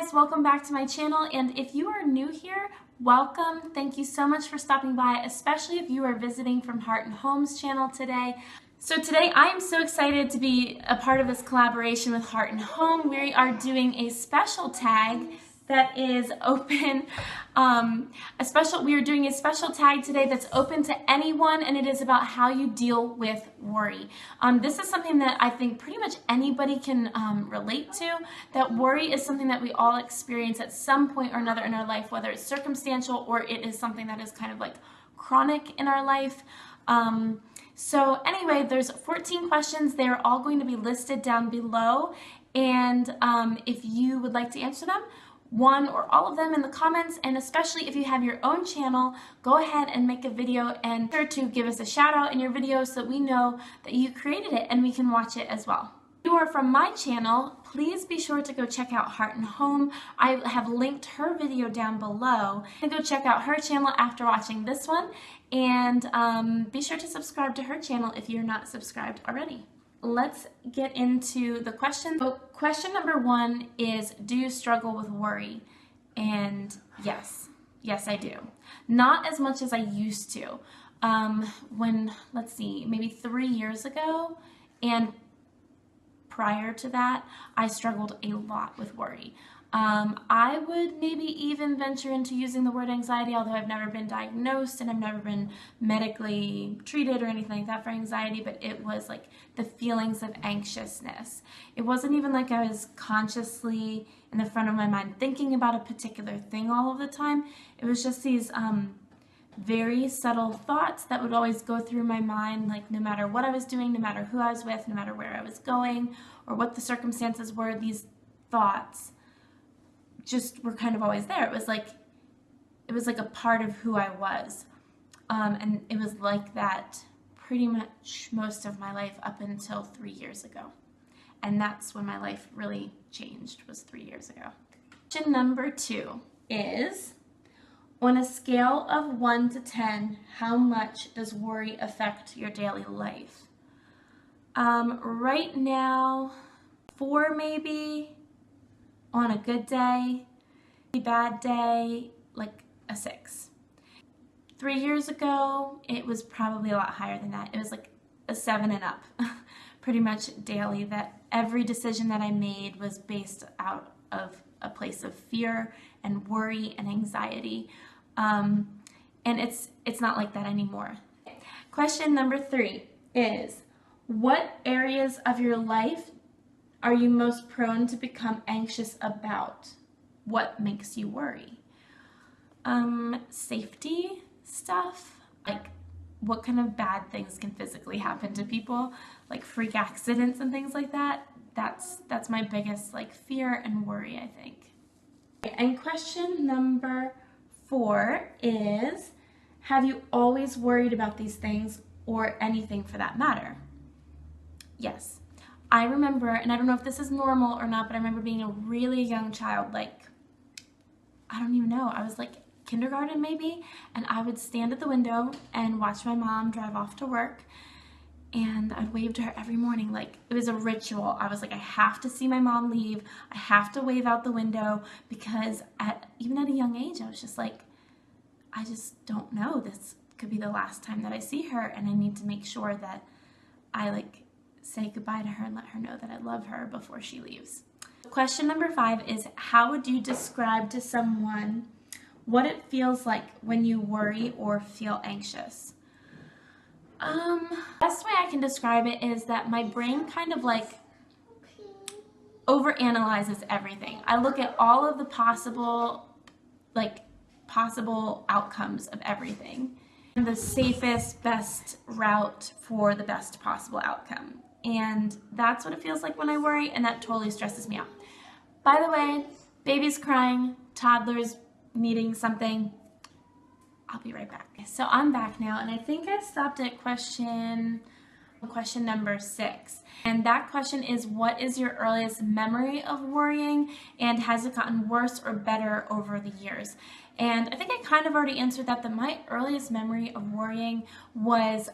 guys, welcome back to my channel, and if you are new here, welcome. Thank you so much for stopping by, especially if you are visiting from Heart and Home's channel today. So today I am so excited to be a part of this collaboration with Heart and Home. We are doing a special tag that is open, we are doing a special tag today that's open to anyone, and it is about how you deal with worry. This is something that I think pretty much anybody can relate to, that worry is something that we all experience at some point or another in our life, whether it's circumstantial or it is something that is kind of like chronic in our life. So anyway, there's 14 questions. They're all going to be listed down below, and if you would like to answer them, one or all of them in the comments, and especially if you have your own channel, go ahead and make a video and be sure to give us a shout out in your video so that we know that you created it and we can watch it as well. If you are from my channel, please be sure to go check out Heart and Home. I have linked her video down below, and go check out her channel after watching this one, and be sure to subscribe to her channel if you're not subscribed already. Let's get into the questions. So question number one is, do you struggle with worry? And yes, I do. Not as much as I used to. Let's see, maybe 3 years ago and prior to that, I struggled a lot with worry. I would maybe even venture into using the word anxiety, although I've never been diagnosed and I've never been medically treated or anything like that for anxiety, but it was like the feelings of anxiousness. It wasn't even like I was consciously in the front of my mind thinking about a particular thing all of the time. It was just these very subtle thoughts that would always go through my mind, like no matter what I was doing, no matter who I was with, no matter where I was going, or what the circumstances were, these thoughts just were kind of always there. It was like a part of who I was, and it was like that pretty much most of my life up until 3 years ago, and that's when my life really changed, was 3 years ago. Question number 2 is, on a scale of 1 to 10, how much does worry affect your daily life? Right now, 4 maybe. On a good day, a bad day, like a 6. 3 years ago, it was probably a lot higher than that. It was like a 7 and up, pretty much daily, that every decision that I made was based out of a place of fear and worry and anxiety. And it's not like that anymore. Question number 3 is, what areas of your life are you most prone to become anxious about? What makes you worry? Safety stuff, like what kind of bad things can physically happen to people, like freak accidents and things like that. That's my biggest like fear and worry, I think. And question number 4 is, have you always worried about these things or anything for that matter? Yes. I remember, and I don't know if this is normal or not, but I remember being a really young child, like, I don't even know, I was like kindergarten maybe, and I would stand at the window and watch my mom drive off to work, and I'd wave to her every morning. Like, it was a ritual. I was like, I have to see my mom leave, I have to wave out the window, because even at a young age, I was just like, I just don't know, this could be the last time that I see her, and I need to make sure that I say goodbye to her and let her know that I love her before she leaves. Question number 5 is, how would you describe to someone what it feels like when you worry or feel anxious? The best way I can describe it is that my brain kind of like overanalyzes everything. I look at all of the possible outcomes of everything, and the safest, best route for the best possible outcome. And that's what it feels like when I worry, and that totally stresses me out. By the way, baby's crying, toddler's needing something. I'll be right back. So I'm back now, and I think I stopped at question number 6. And that question is, what is your earliest memory of worrying, and has it gotten worse or better over the years? And I think I kind of already answered that my earliest memory of worrying was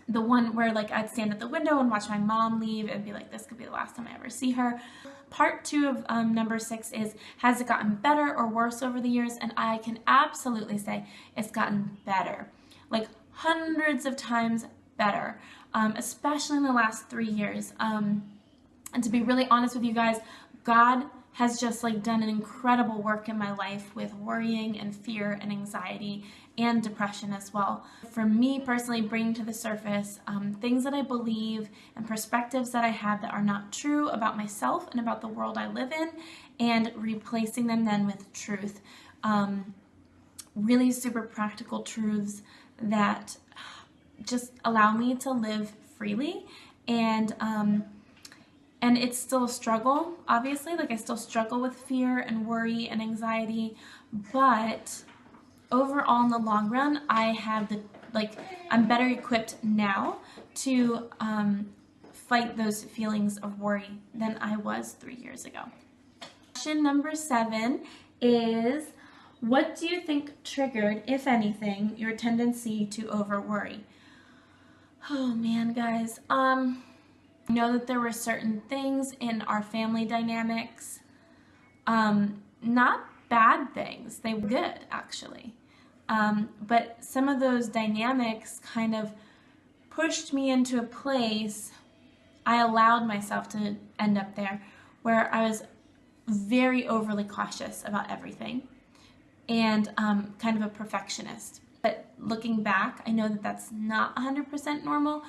the one where like I'd stand at the window and watch my mom leave and be like, this could be the last time I ever see her. part 2 of number 6 is, has it gotten better or worse over the years? And I can absolutely say it's gotten better, like hundreds of times better, especially in the last 3 years. And to be really honest with you guys, God has just like done an incredible work in my life with worrying and fear and anxiety and depression as well. For me personally, bringing to the surface things that I believe and perspectives that I have that are not true about myself and about the world I live in, and replacing them then with truth. Really super practical truths that just allow me to live freely. And it's still a struggle, obviously. Like, I still struggle with fear and worry and anxiety, but overall in the long run, I have I'm better equipped now to fight those feelings of worry than I was 3 years ago. Question number 7 is, what do you think triggered, if anything, your tendency to over worry? Oh man, guys. I know that there were certain things in our family dynamics, not bad things, they were good actually, but some of those dynamics kind of pushed me into a place. I allowed myself to end up there where I was very overly cautious about everything and kind of a perfectionist. But looking back, I know that that's not 100% normal.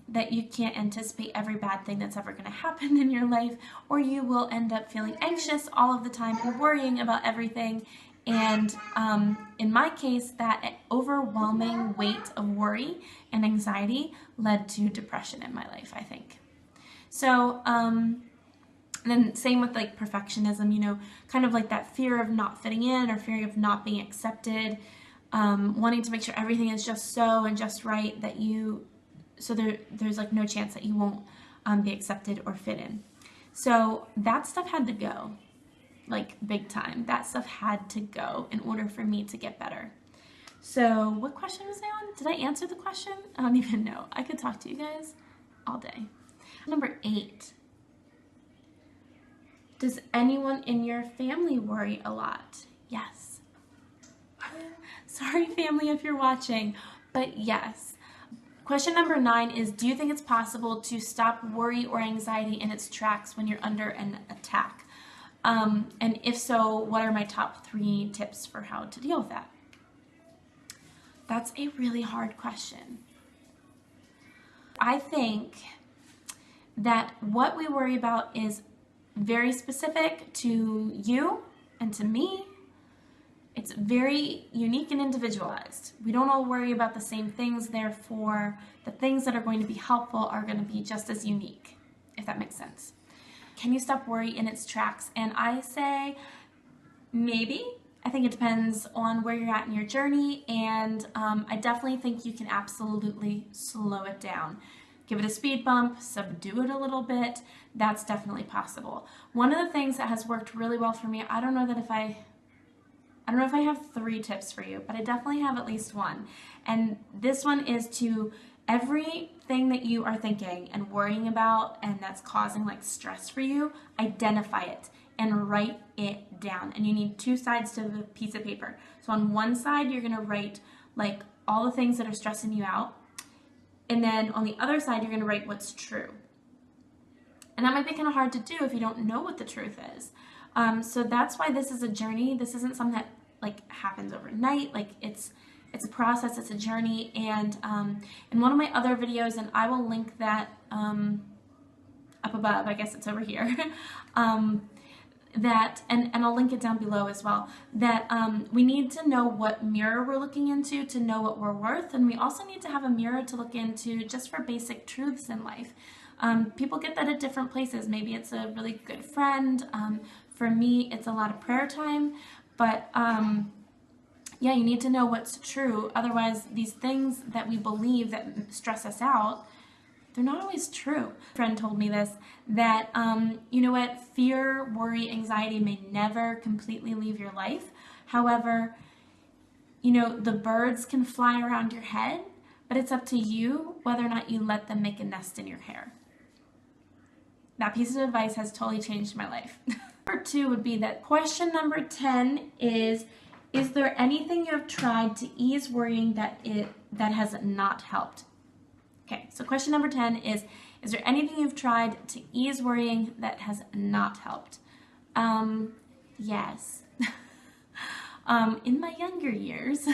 That you can't anticipate every bad thing that's ever going to happen in your life, or you will end up feeling anxious all of the time or worrying about everything. And in my case, that overwhelming weight of worry and anxiety led to depression in my life, I think. So, and then same with like perfectionism, you know, kind of like that fear of not fitting in or fear of not being accepted, wanting to make sure everything is just so and just right that so there's like no chance that you won't be accepted or fit in. So that stuff had to go, like big time. That stuff had to go in order for me to get better. So what question was I on? Did I answer the question? I don't even know. I could talk to you guys all day. Number 8. Does anyone in your family worry a lot? Yes. Sorry family if you're watching, but yes. Question number 9 is, do you think it's possible to stop worry or anxiety in its tracks when you're under an attack? And if so, what are my top 3 tips for how to deal with that? That's a really hard question. I think that what we worry about is very specific to you and to me. It's very unique and individualized. We don't all worry about the same things, therefore the things that are going to be helpful are going to be just as unique, if that makes sense. Can you stop worry in its tracks? And I say maybe. I think it depends on where you're at in your journey, and I definitely think you can absolutely slow it down. Give it a speed bump, subdue it a little bit. That's definitely possible. One of the things that has worked really well for me, I don't know if I have 3 tips for you, but I definitely have at least one. And this one is to everything that you are thinking and worrying about and that's causing like stress for you, identify it and write it down. And you need 2 sides to the piece of paper. So on one side, you're gonna write like all the things that are stressing you out. And then on the other side, you're gonna write what's true. And that might be kind of hard to do if you don't know what the truth is. So that's why this is a journey. This isn't something that like happens overnight. Like it's a process, it's a journey. And in one of my other videos, and I will link that up above, I guess it's over here, that, and I'll link it down below as well, that we need to know what mirror we're looking into to know what we're worth. And we also need to have a mirror to look into just for basic truths in life. People get that at different places. Maybe it's a really good friend. For me, it's a lot of prayer time. But yeah, you need to know what's true. Otherwise, these things that we believe that stress us out, they're not always true. A friend told me this, that you know what, fear, worry, anxiety may never completely leave your life. However, you know, the birds can fly around your head, but it's up to you whether or not you let them make a nest in your hair. that piece of advice has totally changed my life. Number 2 would be that question number 10 is there anything you have tried to ease worrying that has not helped? Okay, so question number 10 is there anything you've tried to ease worrying that has not helped? Yes. In my younger years,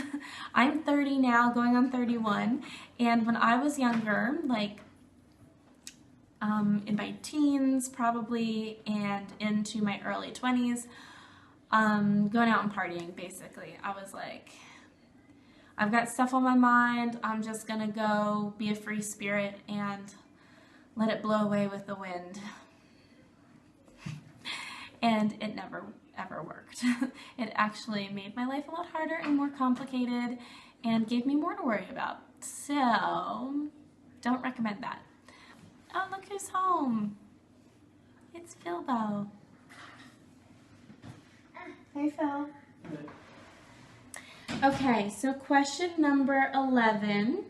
I'm 30 now, going on 31, and when I was younger, like in my teens probably, and into my early 20s, going out and partying, basically. I was like, I've got stuff on my mind, I'm just gonna go be a free spirit and let it blow away with the wind. And it never ever worked. It actually made my life a lot harder and more complicated and gave me more to worry about. So, don't recommend that. Oh, look who's home. It's Philbo. Hey, Phil. Okay, so question number 11.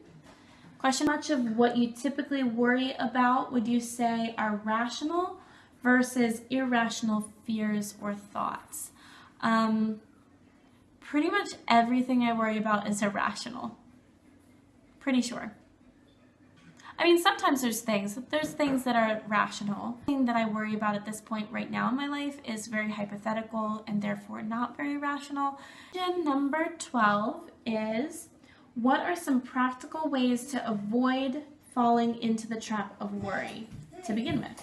Question: much of what you typically worry about would you say are rational versus irrational fears or thoughts? Pretty much everything I worry about is irrational. Pretty sure. I mean, sometimes there's things that are rational. The thing that I worry about at this point right now in my life is very hypothetical and therefore not very rational. Question number 12 is, what are some practical ways to avoid falling into the trap of worry to begin with?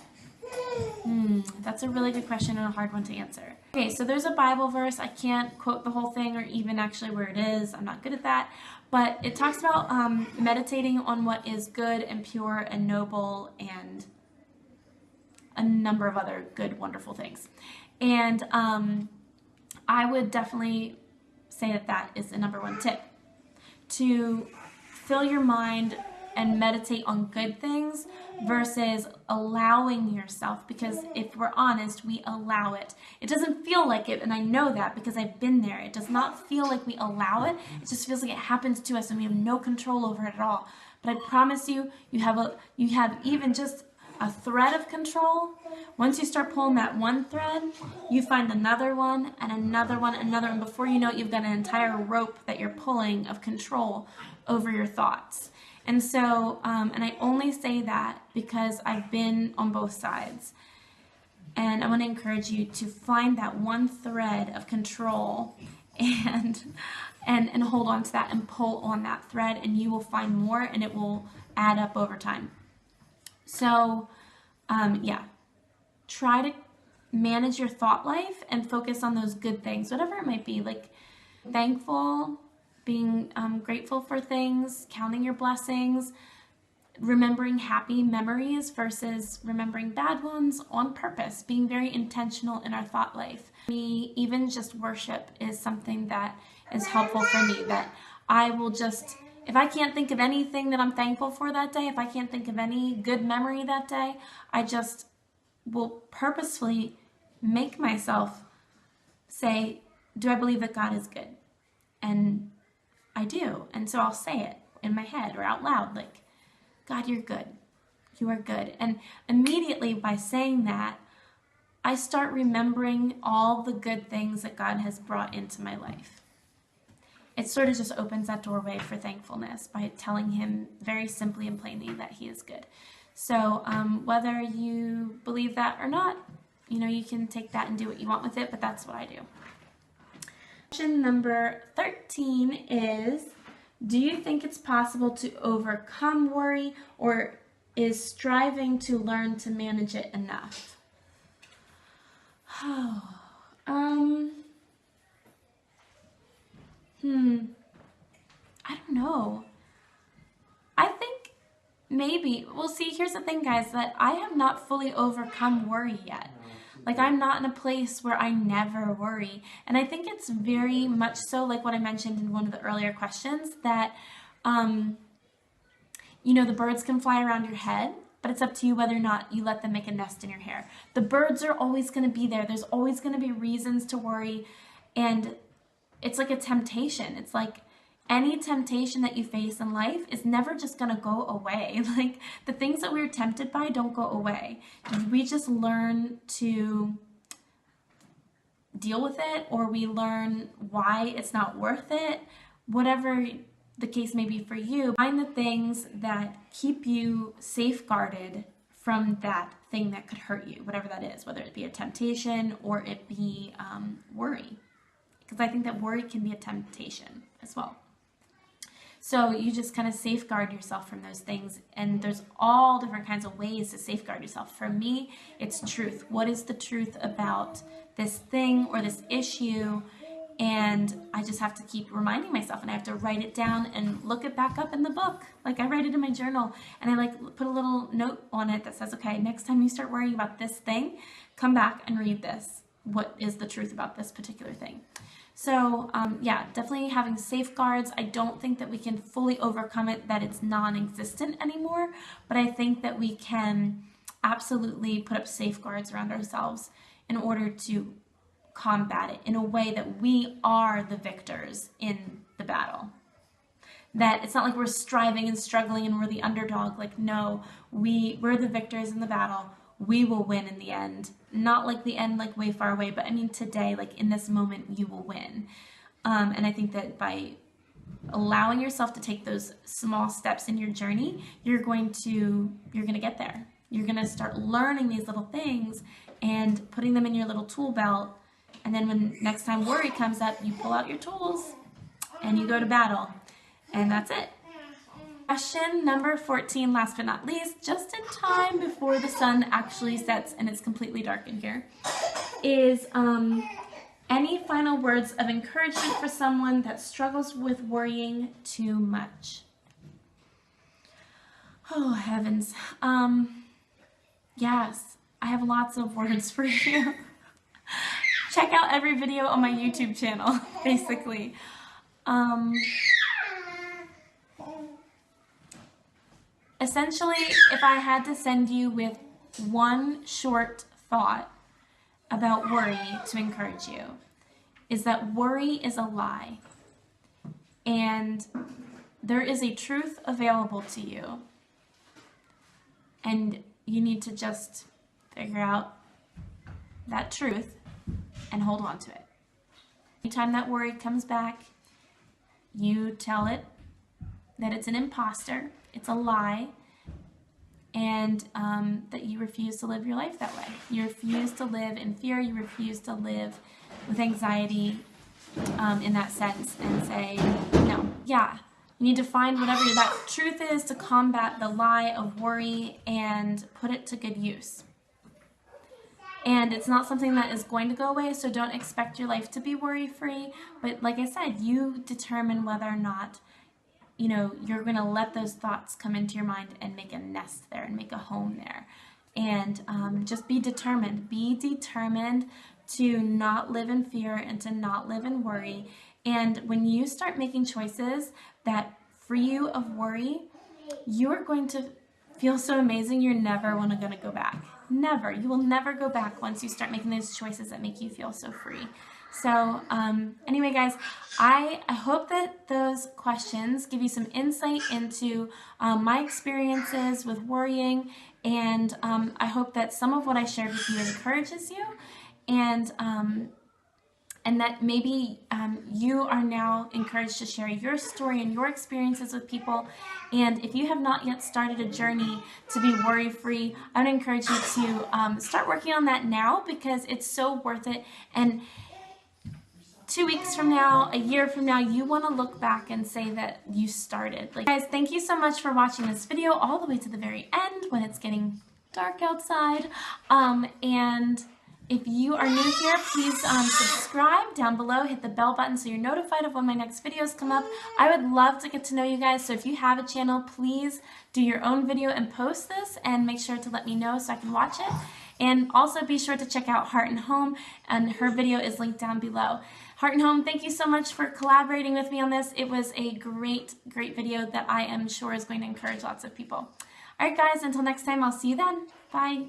That's a really good question and a hard one to answer. Okay, so there's a Bible verse. I can't quote the whole thing or even actually where it is. I'm not good at that. But it talks about meditating on what is good and pure and noble and a number of other good, wonderful things. And I would definitely say that that is the number one tip. To fill your mind and meditate on good things versus allowing yourself, because if we're honest, we allow it. It doesn't feel like it, and I know that because I've been there. It does not feel like we allow it. It just feels like it happens to us and we have no control over it at all. But I promise you, you have even just a thread of control. Once you start pulling that one thread, you find another one and another one and another, and before you know it, you've got an entire rope that you're pulling of control over your thoughts. And so, and I only say that because I've been on both sides. And I want to encourage you to find that one thread of control and hold on to that and pull on that thread, and you will find more, and it will add up over time. So, yeah, try to manage your thought life and focus on those good things, whatever it might be, like thankful, being grateful for things, counting your blessings, remembering happy memories versus remembering bad ones on purpose, being very intentional in our thought life. Even just worship is something that is helpful for me, that I will just, if I can't think of anything that I'm thankful for that day, if I can't think of any good memory that day, I just will purposefully make myself say, do I believe that God is good? And I do. And so I'll say it in my head or out loud, like, God, you're good. You are good. And immediately by saying that, I start remembering all the good things that God has brought into my life. It sort of just opens that doorway for thankfulness by telling him very simply and plainly that he is good. So whether you believe that or not, you can take that and do what you want with it, but that's what I do. Question number 13 is, do you think it's possible to overcome worry, or is striving to learn to manage it enough? I don't know. I think maybe, well, see, here's the thing, guys, that I have not fully overcome worry yet. Like, I'm not in a place where I never worry. And I think it's very much so like what I mentioned in one of the earlier questions, that, the birds can fly around your head, but it's up to you whether or not you let them make a nest in your hair. The birds are always going to be there. There's always going to be reasons to worry. And it's like a temptation. It's like Any temptation that you face in life is never just going to go away. Like, the things that we're tempted by don't go away. We just learn to deal with it, or we learn why it's not worth it. Whatever the case may be for you, find the things that keep you safeguarded from that thing that could hurt you, whatever that is, whether it be a temptation or it be worry. Because I think that worry can be a temptation as well. So you just kind of safeguard yourself from those things, and there's all different kinds of ways to safeguard yourself. For me, it's truth. What is the truth about this thing or this issue? And I just have to keep reminding myself, and I have to write it down and look it back up in the book. Like, I write it in my journal, and I like put a little note on it that says, okay, next time you start worrying about this thing, come back and read this. What is the truth about this particular thing? So yeah, definitely having safeguards. I don't think that we can fully overcome it, that it's non-existent anymore, but I think that we can absolutely put up safeguards around ourselves in order to combat it in a way that we are the victors in the battle. That it's not like we're striving and struggling and we're the underdog. Like, no, we're the victors in the battle. We will win in the end. Not like the end, like way far away, but I mean today, like in this moment, you will win. And I think that by allowing yourself to take those small steps in your journey, you're going to get there. You're going to start learning these little things and putting them in your little tool belt. And then when next time worry comes up, you pull out your tools and you go to battle. And that's it. Question number 14, last but not least, just in time before the sun actually sets and it's completely dark in here, is any final words of encouragement for someone that struggles with worrying too much? Oh, heavens. Yes, I have lots of words for you. Check out every video on my YouTube channel, basically. Essentially, if I had to send you with one short thought about worry to encourage you, is that worry is a lie. And there is a truth available to you. And you need to just figure out that truth and hold on to it. Anytime that worry comes back, you tell it that it's an imposter, it's a lie, and that you refuse to live your life that way. You refuse to live in fear, you refuse to live with anxiety in that sense, and say, no, yeah, you need to find whatever that truth is to combat the lie of worry and put it to good use. And it's not something that is going to go away, so don't expect your life to be worry-free. But like I said, you determine whether or not, you know, you're going to let those thoughts come into your mind and make a nest there and make a home there. And just be determined. Be determined to not live in fear and to not live in worry. And when you start making choices that free you of worry, you're going to feel so amazing you're never going to go back. Never. You will never go back once you start making those choices that make you feel so free. So anyway, guys, I hope that those questions give you some insight into my experiences with worrying, and I hope that some of what I shared with you encourages you, and that maybe you are now encouraged to share your story and your experiences with people. And if you have not yet started a journey to be worry-free, I would encourage you to start working on that now, because it's so worth it. And 2 weeks from now, a year from now, you want to look back and say that you started. Like, guys, thank you so much for watching this video all the way to the very end when it's getting dark outside. And if you are new here, please subscribe down below, hit the bell button so you're notified of when my next videos come up. I would love to get to know you guys, so if you have a channel, please do your own video and post this, and make sure to let me know so I can watch it. And also be sure to check out Heart and Home, and her video is linked down below. Heart and Home, thank you so much for collaborating with me on this. It was a great, great video that I am sure is going to encourage lots of people. All right, guys, until next time, I'll see you then. Bye.